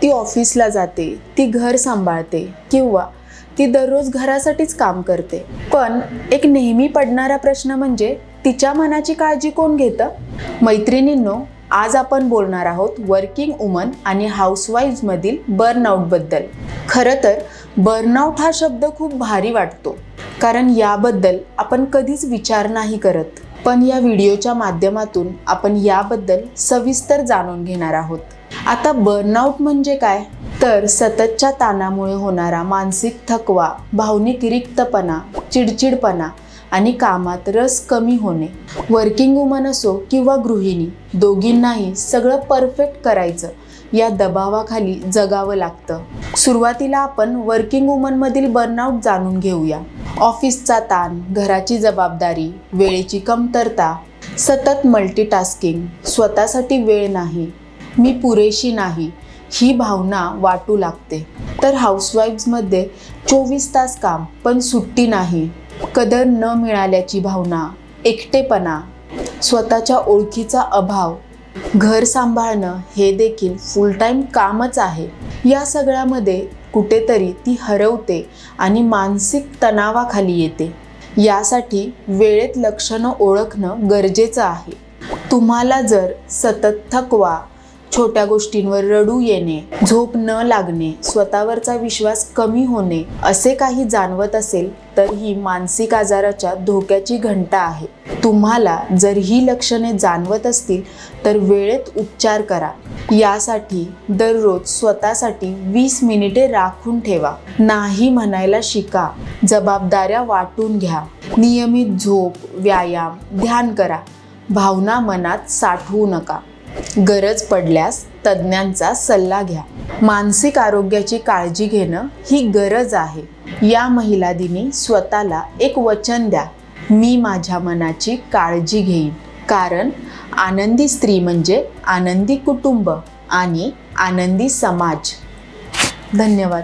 ती ऑफिसला जाते, ती घर सांभाळते किंवा ती दररोज घरासाठीच काम करते, पण एक नेहमी पडणारा प्रश्न म्हणजे तिच्या मनाची काळजी कोण घेतं? मैत्रिणींनो, आज आपण बोलणार आहोत वर्किंग वुमन आणि हाऊसवाईफ्स मधील बर्नआउट बद्दल. खरं तर बर्नआउट हा शब्द खूप भारी वाटतो, कारण याबद्दल आपण कधीच विचार नाही करत. पण या व्हिडिओच्या माध्यमातून आपण याबद्दल सविस्तर जाणून घेणार आहोत. आता बर्नआउट म्हणजे काय? तर सततच्या ताणामुळे होणारा मानसिक थकवा, भावनिक रिक्तपणा, चिडचिडपणा आणि कामात रस कमी होणे. वर्किंग वुमन असो किंवा गृहिणी, दोघींनाही सगळं परफेक्ट करायचं या दबावाखाली जगावं लागतं. सुरुवातीला आपण वर्किंग वुमनमधील बर्नआउट जाणून घेऊया. ऑफिसचा ताण, घराची जबाबदारी, वेळेची कमतरता, सतत मल्टीटास्किंग, स्वतःसाठी वेळ नाही, मी पुरेशी नाही, ही भावना वाटू लागते. तर हाऊसवाईफ्समध्ये 24 तास काम पण सुट्टी नाही, कदर न मिळाल्याची भावना, एकटेपणा, स्वतःच्या ओळखीचा अभाव, घर सांभाळणं हे देखील फुल टाईम कामच आहे. या सगळ्यामध्ये कुठेतरी ती हरवते आणि मानसिक तणावाखाली येते. यासाठी वेळेत लक्षणं ओळखणं गरजेचं आहे. तुम्हाला जर सतत थकवा, छोट्या गोष्टींवर रडू येणे, झोप न लागणे, स्वतःवरचा विश्वास कमी होणे असे काही जाणवत असेल तर ही मानसिक आजाराच्या धोक्याची घंटा आहे. तुम्हाला जर ही लक्षणे जाणवत असतील तर वेळेत उपचार करा. यासाठी दररोज स्वतःसाठी 20 मिनिटे राखून ठेवा. नाही म्हणायला शिका. जबाबदाऱ्या वाटून घ्या. नियमित झोप, व्यायाम, ध्यान करा. भावना मनात साठवू नका. गरज पडल्यास तज्ज्ञांचा सल्ला घ्या. मानसिक आरोग्याची काळजी घेणं ही गरज आहे. या महिला दिनी स्वतःला एक वचन द्या, मी माझ्या मनाची काळजी घेईन. कारण आनंदी स्त्री म्हणजे आनंदी कुटुंब आणि आनंदी समाज. धन्यवाद.